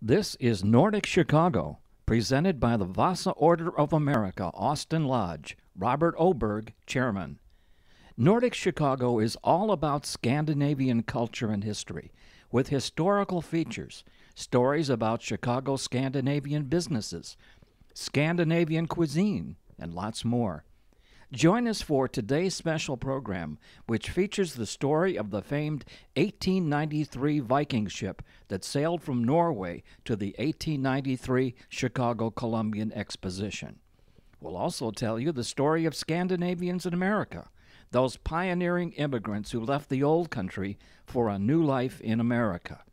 This is Nordic Chicago, presented by the Vasa Order of America, Austin Lodge, Robert Oberg, Chairman. Nordic Chicago is all about Scandinavian culture and history, with historical features, stories about Chicago Scandinavian businesses, Scandinavian cuisine, and lots more. Join us for today's special program, which features the story of the famed 1893 Viking ship that sailed from Norway to the 1893 Chicago Columbian Exposition. We'll also tell you the story of Scandinavians in America, those pioneering immigrants who left the old country for a new life in America.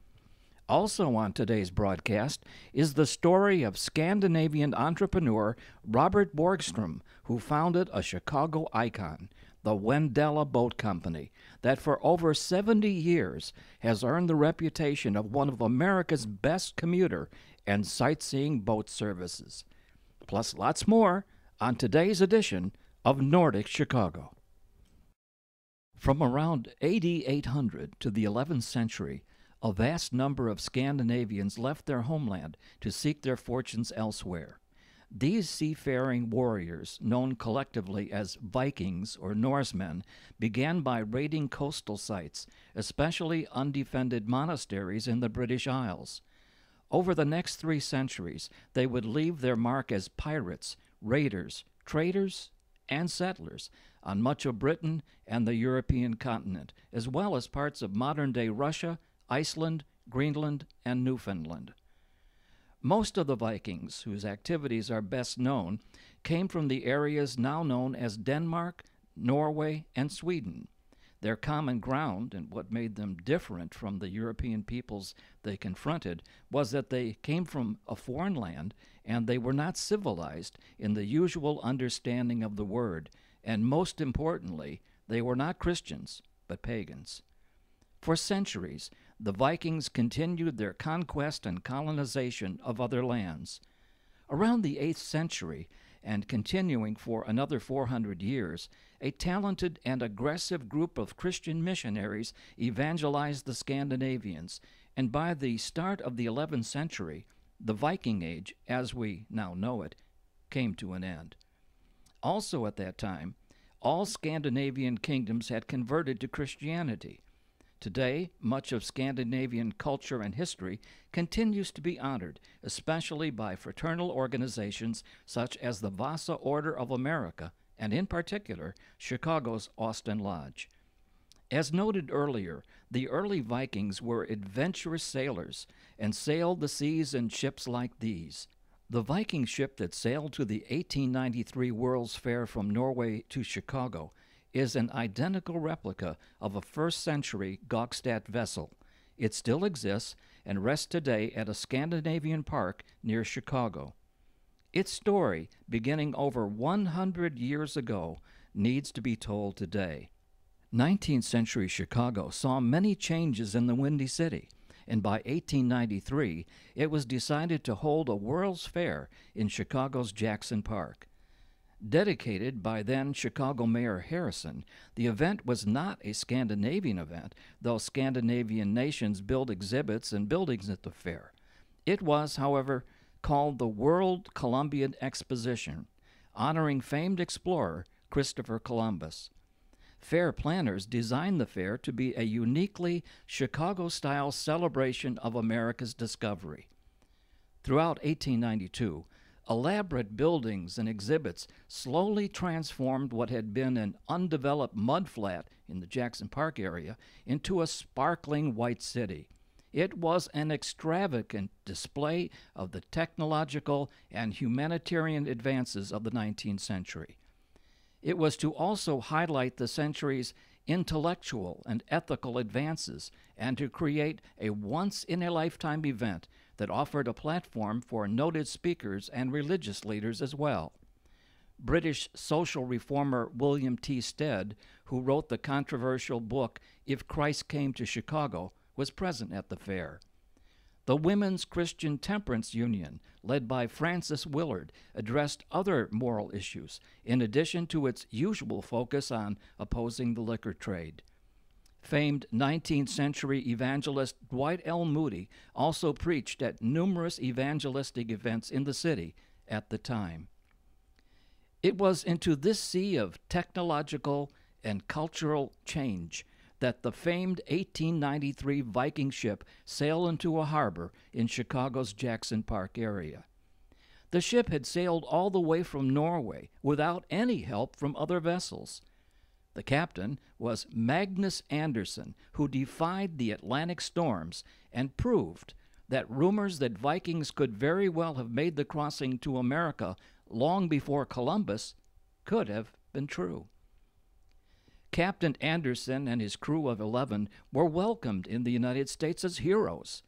Also on today's broadcast is the story of Scandinavian entrepreneur Robert Borgstrom, who founded a Chicago icon, the Wendella Boat Company, that for over 70 years has earned the reputation of one of America's best commuter and sightseeing boat services. Plus lots more on today's edition of Nordic Chicago. From around AD 800 to the 11th century, a vast number of Scandinavians left their homeland to seek their fortunes elsewhere. These seafaring warriors, known collectively as Vikings or Norsemen, began by raiding coastal sites, especially undefended monasteries in the British Isles. Over the next 3 centuries, they would leave their mark as pirates, raiders, traders, and settlers on much of Britain and the European continent, as well as parts of modern-day Russia, Iceland, Greenland, and Newfoundland. Most of the Vikings, whose activities are best known, came from the areas now known as Denmark, Norway, and Sweden. Their common ground, and what made them different from the European peoples they confronted, was that they came from a foreign land and they were not civilized in the usual understanding of the word, and most importantly, they were not Christians, but pagans. For centuries, the Vikings continued their conquest and colonization of other lands. Around the 8th century, and continuing for another 400 years, a talented and aggressive group of Christian missionaries evangelized the Scandinavians, and by the start of the 11th century, the Viking Age, as we now know it, came to an end. Also at that time, all Scandinavian kingdoms had converted to Christianity. Today, much of Scandinavian culture and history continues to be honored, especially by fraternal organizations such as the Vasa Order of America, and in particular, Chicago's Austin Lodge. As noted earlier, the early Vikings were adventurous sailors and sailed the seas in ships like these. The Viking ship that sailed to the 1893 World's Fair from Norway to Chicago is an identical replica of a first-century Gokstad vessel. It still exists and rests today at a Scandinavian park near Chicago. Its story, beginning over 100 years ago, needs to be told today. 19th century Chicago saw many changes in the Windy City, and by 1893 it was decided to hold a World's Fair in Chicago's Jackson Park. Dedicated by then Chicago Mayor Harrison, the event was not a Scandinavian event, though Scandinavian nations built exhibits and buildings at the fair. It was, however, called the World Columbian Exposition, honoring famed explorer Christopher Columbus. Fair planners designed the fair to be a uniquely Chicago-style celebration of America's discovery. Throughout 1892, elaborate buildings and exhibits slowly transformed what had been an undeveloped mudflat in the Jackson Park area into a sparkling white city. It was an extravagant display of the technological and humanitarian advances of the 19th century. It was to also highlight the century's intellectual and ethical advances and to create a once-in-a-lifetime event that offered a platform for noted speakers and religious leaders as well. British social reformer William T. Stead, who wrote the controversial book If Christ Came to Chicago, was present at the fair. The Women's Christian Temperance Union, led by Frances Willard, addressed other moral issues, in addition to its usual focus on opposing the liquor trade. Famed 19th century evangelist Dwight L. Moody also preached at numerous evangelistic events in the city at the time. It was into this sea of technological and cultural change that the famed 1893 Viking ship sailed into a harbor in Chicago's Jackson Park area. The ship had sailed all the way from Norway without any help from other vessels. The captain was Magnus Anderson, who defied the Atlantic storms and proved that rumors that Vikings could very well have made the crossing to America long before Columbus could have been true. Captain Anderson and his crew of 11 were welcomed in the United States as heroes.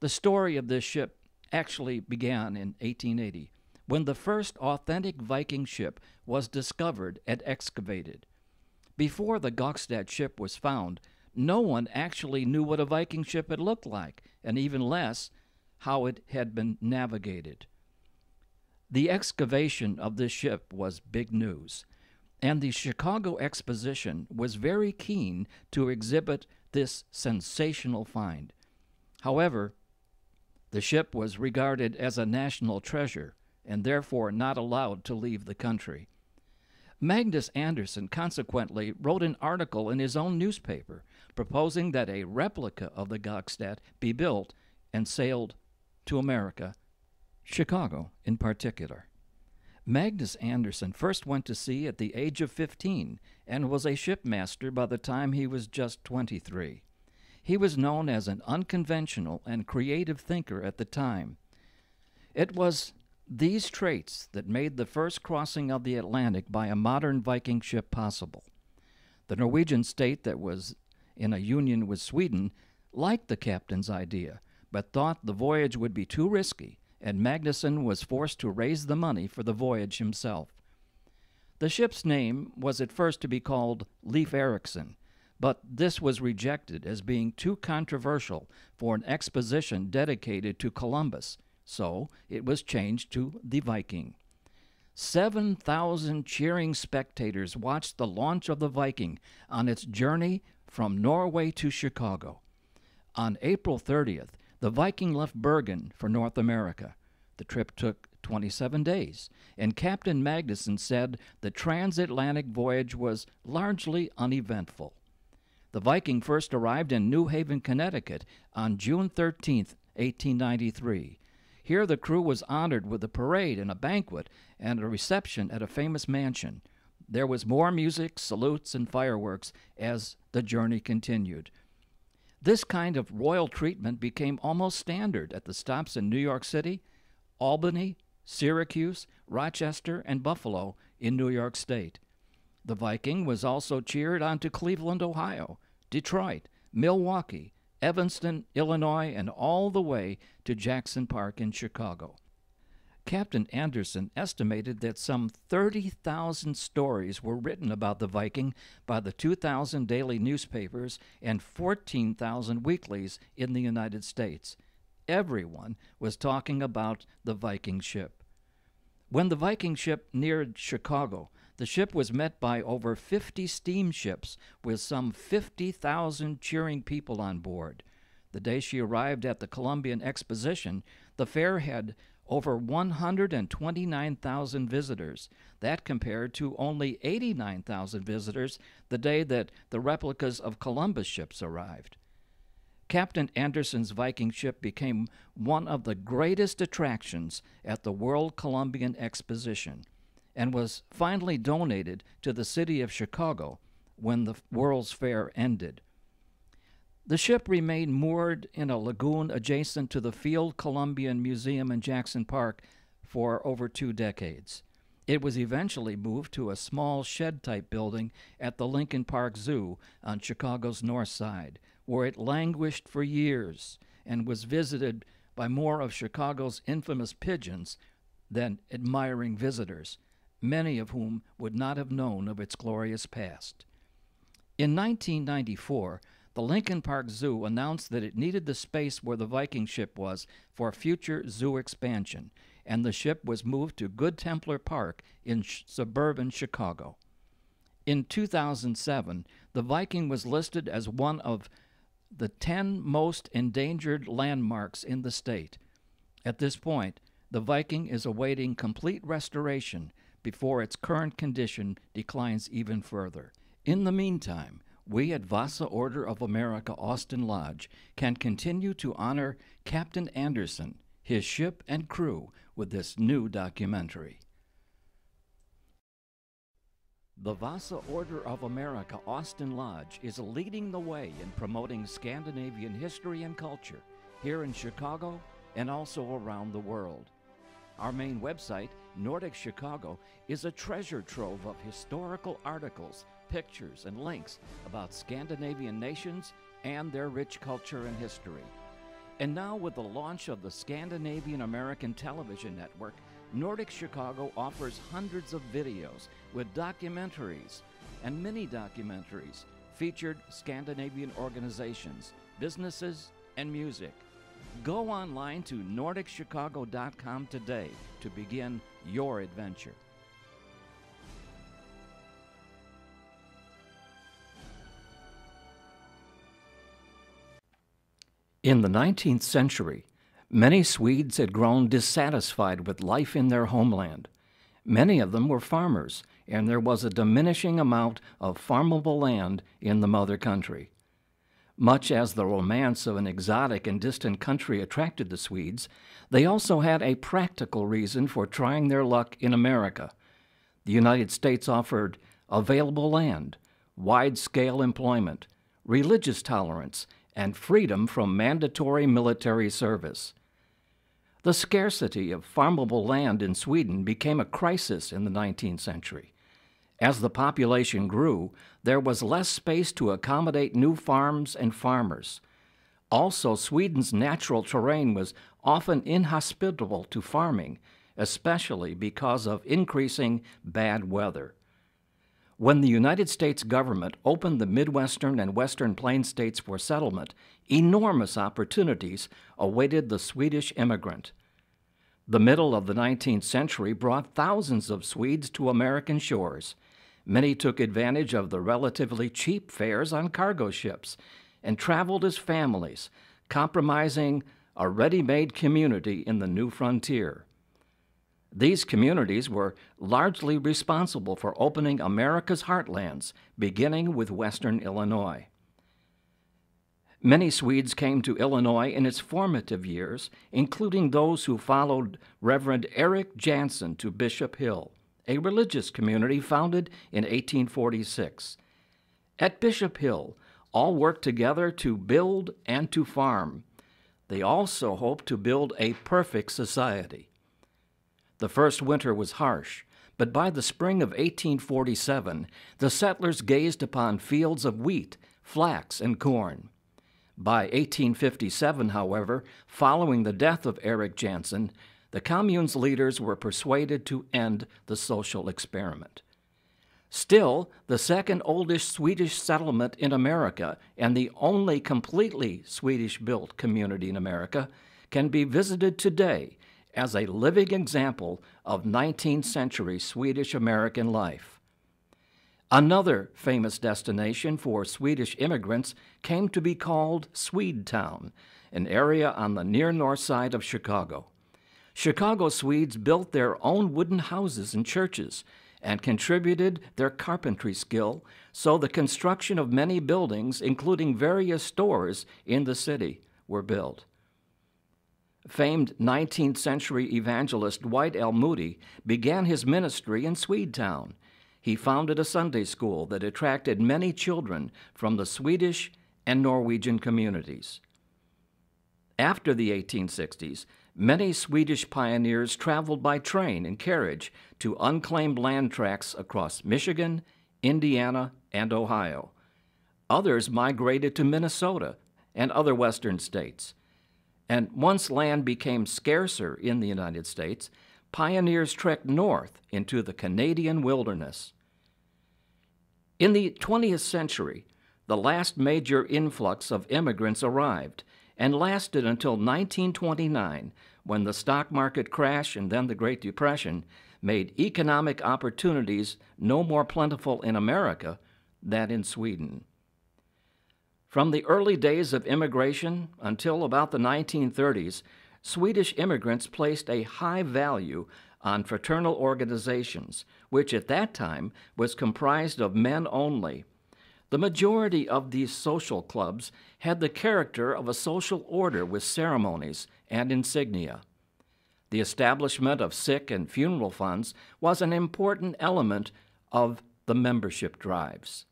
The story of this ship actually began in 1880, when the first authentic Viking ship was discovered and excavated. Before the Gokstad ship was found, no one actually knew what a Viking ship had looked like, and even less, how it had been navigated. The excavation of this ship was big news, and the Chicago Exposition was very keen to exhibit this sensational find. However, the ship was regarded as a national treasure and therefore not allowed to leave the country. Magnus Anderson consequently wrote an article in his own newspaper proposing that a replica of the Gokstad be built and sailed to America, Chicago in particular. Magnus Anderson first went to sea at the age of 15 and was a shipmaster by the time he was just 23. He was known as an unconventional and creative thinker at the time. It was these traits that made the first crossing of the Atlantic by a modern Viking ship possible. The Norwegian state that was in a union with Sweden liked the captain's idea, but thought the voyage would be too risky, and Magnusson was forced to raise the money for the voyage himself. The ship's name was at first to be called Leif Erikson, but this was rejected as being too controversial for an exposition dedicated to Columbus, so it was changed to the Viking. 7,000 cheering spectators watched the launch of the Viking on its journey from Norway to Chicago. On April 30th, the Viking left Bergen for North America. The trip took 27 days, and Captain Magnusson said the transatlantic voyage was largely uneventful. The Viking first arrived in New Haven, Connecticut on June 13, 1893. Here the crew was honored with a parade and a banquet and a reception at a famous mansion. There was more music, salutes, and fireworks as the journey continued. This kind of royal treatment became almost standard at the stops in New York City, Albany, Syracuse, Rochester, and Buffalo in New York State. The Viking was also cheered on to Cleveland, Ohio, Detroit, Milwaukee, Evanston, Illinois, and all the way to Jackson Park in Chicago. Captain Anderson estimated that some 30,000 stories were written about the Viking by the 2,000 daily newspapers and 14,000 weeklies in the United States. Everyone was talking about the Viking ship. When the Viking ship neared Chicago, the ship was met by over 50 steamships with some 50,000 cheering people on board. The day she arrived at the Columbian Exposition, the fair had over 129,000 visitors. That compared to only 89,000 visitors the day that the replicas of Columbus ships arrived. Captain Anderson's Viking ship became one of the greatest attractions at the World Columbian Exposition and was finally donated to the city of Chicago when the World's Fair ended. The ship remained moored in a lagoon adjacent to the Field Columbian Museum in Jackson Park for over 2 decades. It was eventually moved to a small shed-type building at the Lincoln Park Zoo on Chicago's north side, where it languished for years and was visited by more of Chicago's infamous pigeons than admiring visitors, many of whom would not have known of its glorious past. In 1994, the Lincoln Park Zoo announced that it needed the space where the Viking ship was for future zoo expansion, and the ship was moved to Good Templar Park in suburban Chicago. In 2007, the Viking was listed as one of the 10 most endangered landmarks in the state. At this point, the Viking is awaiting complete restoration before its current condition declines even further. In the meantime, we at Vasa Order of America Austin Lodge can continue to honor Captain Anderson, his ship, and crew with this new documentary. The Vasa Order of America Austin Lodge is leading the way in promoting Scandinavian history and culture here in Chicago and also around the world. Our main website, Nordic Chicago, is a treasure trove of historical articles, pictures, and links about Scandinavian nations and their rich culture and history. And now, with the launch of the Scandinavian American Television Network, Nordic Chicago offers hundreds of videos with documentaries and mini-documentaries featured Scandinavian organizations, businesses, and music. Go online to nordicchicago.com today to begin your adventure. In the 19th century, many Swedes had grown dissatisfied with life in their homeland. Many of them were farmers, and there was a diminishing amount of farmable land in the mother country. Much as the romance of an exotic and distant country attracted the Swedes, they also had a practical reason for trying their luck in America. The United States offered available land, wide-scale employment, religious tolerance, and freedom from mandatory military service. The scarcity of farmable land in Sweden became a crisis in the 19th century. As the population grew, there was less space to accommodate new farms and farmers. Also, Sweden's natural terrain was often inhospitable to farming, especially because of increasing bad weather. When the United States government opened the Midwestern and Western Plains states for settlement, enormous opportunities awaited the Swedish immigrant. The middle of the 19th century brought thousands of Swedes to American shores. Many took advantage of the relatively cheap fares on cargo ships and traveled as families, compromising a ready-made community in the new frontier. These communities were largely responsible for opening America's heartlands, beginning with western Illinois. Many Swedes came to Illinois in its formative years, including those who followed Reverend Eric Jansen to Bishop Hill, a religious community founded in 1846. At Bishop Hill, all worked together to build and to farm. They also hoped to build a perfect society. The first winter was harsh, but by the spring of 1847, the settlers gazed upon fields of wheat, flax, and corn. By 1857, however, following the death of Eric Jansen, the commune's leaders were persuaded to end the social experiment. Still, the second oldest Swedish settlement in America and the only completely Swedish-built community in America can be visited today as a living example of 19th century Swedish-American life. Another famous destination for Swedish immigrants came to be called Swedetown, an area on the near north side of Chicago. Chicago Swedes built their own wooden houses and churches and contributed their carpentry skill, so the construction of many buildings, including various stores in the city, were built. Famed 19th century evangelist Dwight L. Moody began his ministry in Swedetown. He founded a Sunday school that attracted many children from the Swedish and Norwegian communities. After the 1860s, many Swedish pioneers traveled by train and carriage to unclaimed land tracts across Michigan, Indiana, and Ohio. Others migrated to Minnesota and other western states. And once land became scarcer in the United States, pioneers trekked north into the Canadian wilderness. In the 20th century, the last major influx of immigrants arrived and lasted until 1929, when the stock market crash and then the Great Depression made economic opportunities no more plentiful in America than in Sweden. From the early days of immigration until about the 1930s, Swedish immigrants placed a high value on fraternal organizations, which at that time was comprised of men only. The majority of these social clubs had the character of a social order with ceremonies and insignia. The establishment of sick and funeral funds was an important element of the membership drives.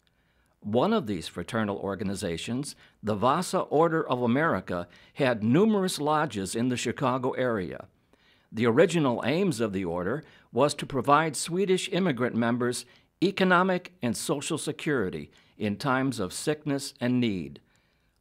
One of these fraternal organizations, the Vasa Order of America, had numerous lodges in the Chicago area. The original aims of the order was to provide Swedish immigrant members economic and social security in times of sickness and need.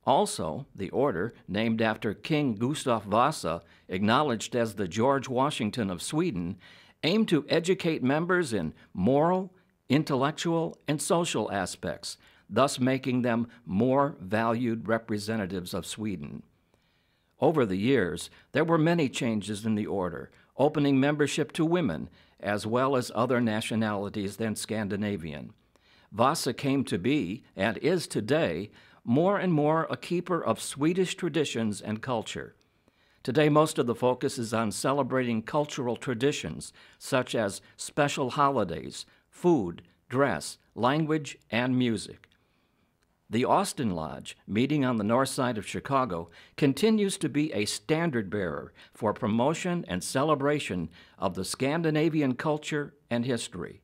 Also, the order, named after King Gustav Vasa, acknowledged as the George Washington of Sweden, aimed to educate members in moral, intellectual, and social aspects, thus making them more valued representatives of Sweden. Over the years, there were many changes in the order, opening membership to women as well as other nationalities than Scandinavian. Vasa came to be, and is today, more and more a keeper of Swedish traditions and culture. Today, most of the focus is on celebrating cultural traditions, such as special holidays, food, dress, language, and music. The Austin Lodge, meeting on the north side of Chicago, continues to be a standard bearer for promotion and celebration of the Scandinavian culture and history.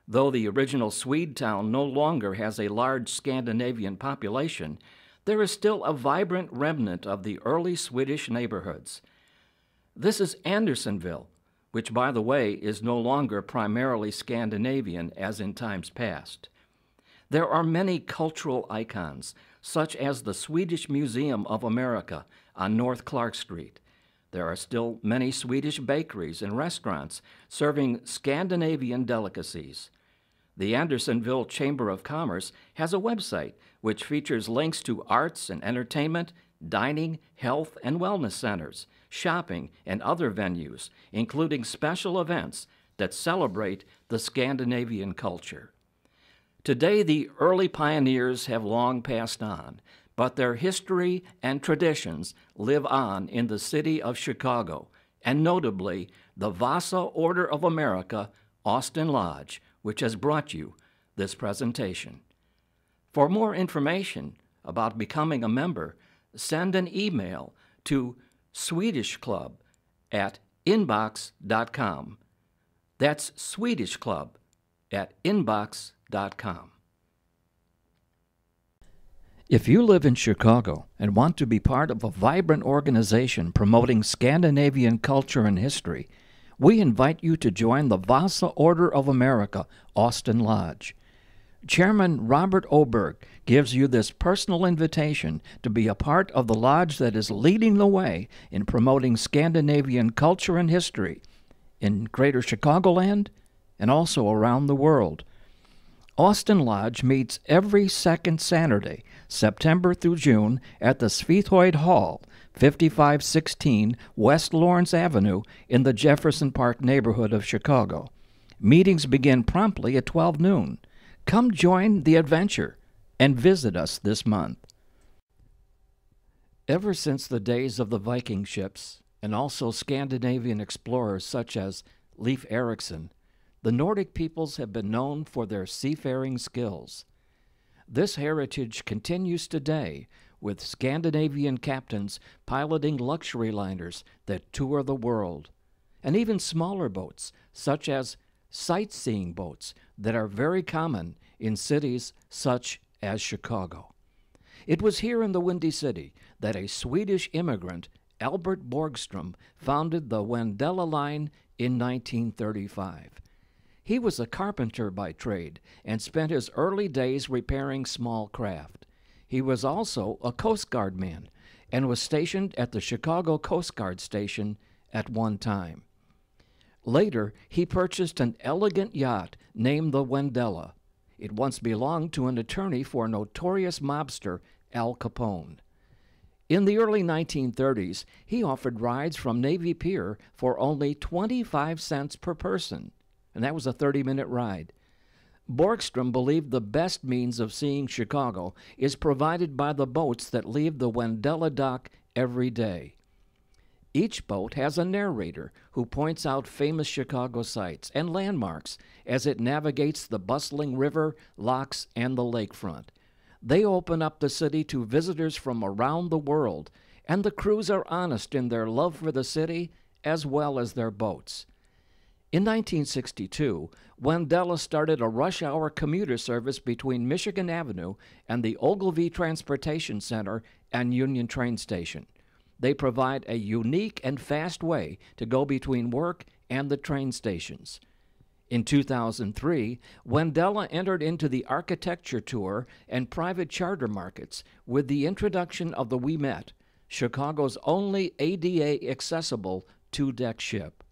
Though the original Swede town no longer has a large Scandinavian population, there is still a vibrant remnant of the early Swedish neighborhoods. This is Andersonville, which, by the way, is no longer primarily Scandinavian as in times past. There are many cultural icons, such as the Swedish Museum of America on North Clark Street. There are still many Swedish bakeries and restaurants serving Scandinavian delicacies. The Andersonville Chamber of Commerce has a website which features links to arts and entertainment, dining, health and wellness centers, shopping, and other venues, including special events that celebrate the Scandinavian culture. Today, the early pioneers have long passed on, but their history and traditions live on in the city of Chicago, and notably, the Vasa Order of America, Austin Lodge, which has brought you this presentation. For more information about becoming a member, send an email to swedishclub@inbox.com. That's swedishclub@inbox.com. If you live in Chicago and want to be part of a vibrant organization promoting Scandinavian culture and history, we invite you to join the Vasa Order of America, Austin Lodge. Chairman Robert Oberg gives you this personal invitation to be a part of the lodge that is leading the way in promoting Scandinavian culture and history in Greater Chicagoland and also around the world. Austin Lodge meets every second Saturday, September through June, at the Svithoid Hall, 5516 West Lawrence Avenue in the Jefferson Park neighborhood of Chicago. Meetings begin promptly at 12 noon. Come join the adventure and visit us this month. Ever since the days of the Viking ships, and also Scandinavian explorers such as Leif Erikson, the Nordic peoples have been known for their seafaring skills. This heritage continues today, with Scandinavian captains piloting luxury liners that tour the world, and even smaller boats, such as sightseeing boats that are very common in cities such as Chicago. It was here in the Windy City that a Swedish immigrant, Albert Borgström, founded the Wendella Line in 1935. He was a carpenter by trade and spent his early days repairing small craft. He was also a Coast Guard man and was stationed at the Chicago Coast Guard Station at one time. Later, he purchased an elegant yacht named the Wendella. It once belonged to an attorney for notorious mobster Al Capone. In the early 1930s, he offered rides from Navy Pier for only 25 cents per person, and that was a 30-minute ride. Borgstrom believed the best means of seeing Chicago is provided by the boats that leave the Wendella dock every day. Each boat has a narrator who points out famous Chicago sights and landmarks as it navigates the bustling river, locks, and the lakefront. They open up the city to visitors from around the world, and the crews are honest in their love for the city as well as their boats. In 1962, Wendella started a rush-hour commuter service between Michigan Avenue and the Ogilvie Transportation Center and Union Train Station. They provide a unique and fast way to go between work and the train stations. In 2003, Wendella entered into the architecture tour and private charter markets with the introduction of the We Met, Chicago's only ADA-accessible two-deck ship.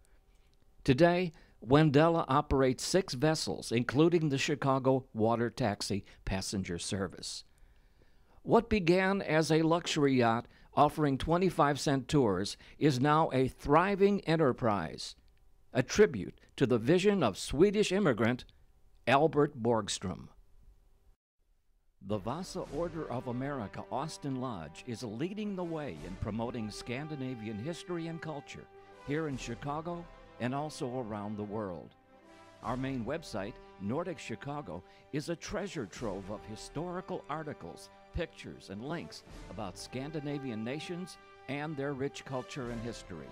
Today, Wendella operates 6 vessels, including the Chicago Water Taxi passenger service. What began as a luxury yacht offering 25-cent tours is now a thriving enterprise, a tribute to the vision of Swedish immigrant Albert Borgstrom. The Vasa Order of America Austin Lodge is leading the way in promoting Scandinavian history and culture here in Chicago and also around the world. Our main website, Nordic Chicago, is a treasure trove of historical articles, pictures, and links about Scandinavian nations and their rich culture and history.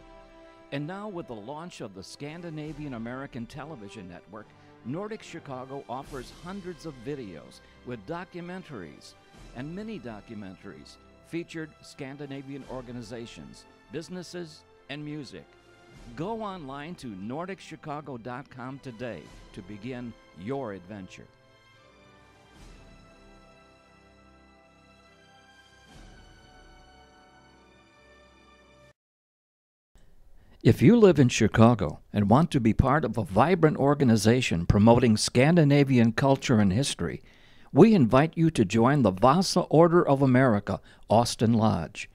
And now, with the launch of the Scandinavian American Television Network, Nordic Chicago offers hundreds of videos with documentaries and mini-documentaries featured Scandinavian organizations, businesses, and music. Go online to NordicChicago.com today to begin your adventure. If you live in Chicago and want to be part of a vibrant organization promoting Scandinavian culture and history, we invite you to join the Vasa Order of America Austin Lodge.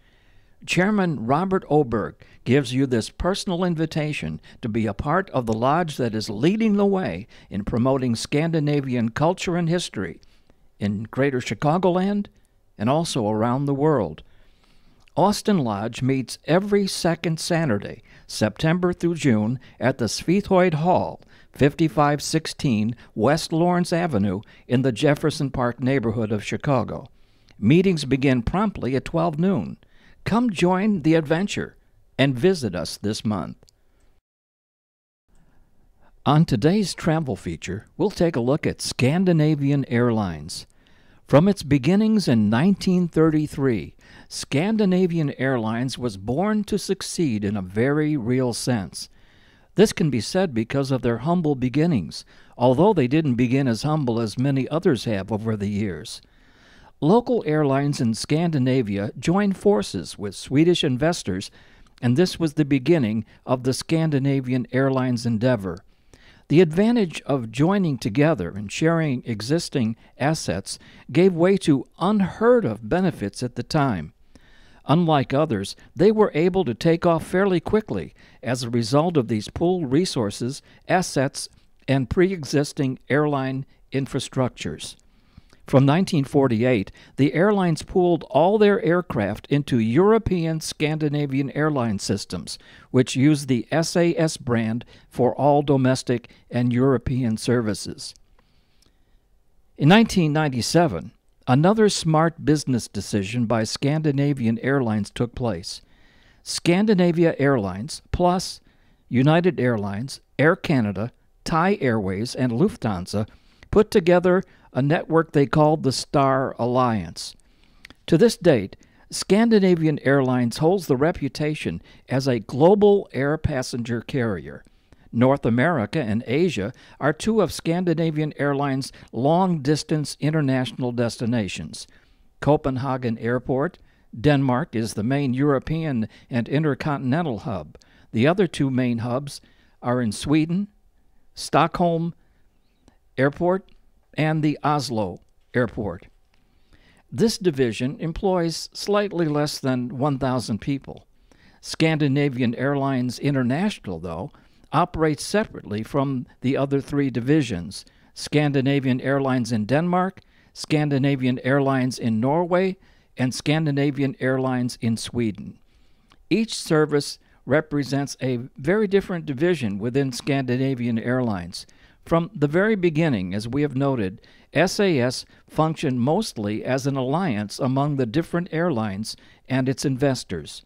Chairman Robert Oberg gives you this personal invitation to be a part of the lodge that is leading the way in promoting Scandinavian culture and history in Greater Chicagoland and also around the world. Austin Lodge meets every second Saturday, September through June, at the Svethøyd Hall, 5516 West Lawrence Avenue in the Jefferson Park neighborhood of Chicago. Meetings begin promptly at 12 noon. Come join the adventure and visit us this month. On today's travel feature, we'll take a look at Scandinavian Airlines. From its beginnings in 1933, Scandinavian Airlines was born to succeed in a very real sense. This can be said because of their humble beginnings, although they didn't begin as humble as many others have over the years. Local airlines in Scandinavia joined forces with Swedish investors, and this was the beginning of the Scandinavian Airlines endeavor. The advantage of joining together and sharing existing assets gave way to unheard-of benefits at the time. Unlike others, they were able to take off fairly quickly as a result of these pooled resources, assets, and pre-existing airline infrastructures. From 1948, the airlines pooled all their aircraft into European Scandinavian airline systems, which used the SAS brand for all domestic and European services. In 1997, another smart business decision by Scandinavian Airlines took place. Scandinavia Airlines plus United Airlines, Air Canada, Thai Airways, and Lufthansa put together a network they called the Star Alliance. To this date, Scandinavian Airlines holds the reputation as a global air passenger carrier. North America and Asia are two of Scandinavian Airlines' long-distance international destinations. Copenhagen Airport, Denmark, is the main European and intercontinental hub. The other two main hubs are in Sweden, Stockholm Airport, and the Oslo Airport. This division employs slightly less than 1,000 people. Scandinavian Airlines International, though, operates separately from the other three divisions: Scandinavian Airlines in Denmark, Scandinavian Airlines in Norway, and Scandinavian Airlines in Sweden. Each service represents a very different division within Scandinavian Airlines. From the very beginning, as we have noted, SAS functioned mostly as an alliance among the different airlines and its investors.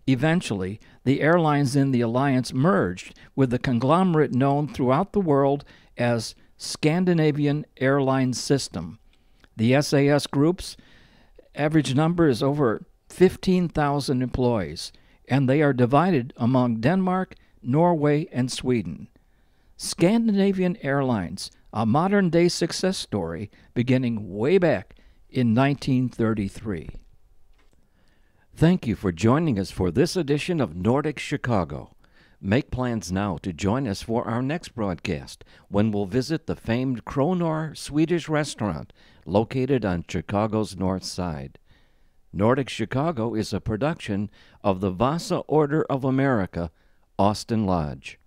Eventually, the airlines in the alliance merged with the conglomerate known throughout the world as Scandinavian Airlines System. The SAS group's average number is over 15,000 employees, and they are divided among Denmark, Norway, and Sweden. Scandinavian Airlines, a modern-day success story beginning way back in 1933. Thank you for joining us for this edition of Nordic Chicago. Make plans now to join us for our next broadcast, when we'll visit the famed Kronor Swedish restaurant located on Chicago's north side. Nordic Chicago is a production of the Vasa Order of America, Austin Lodge.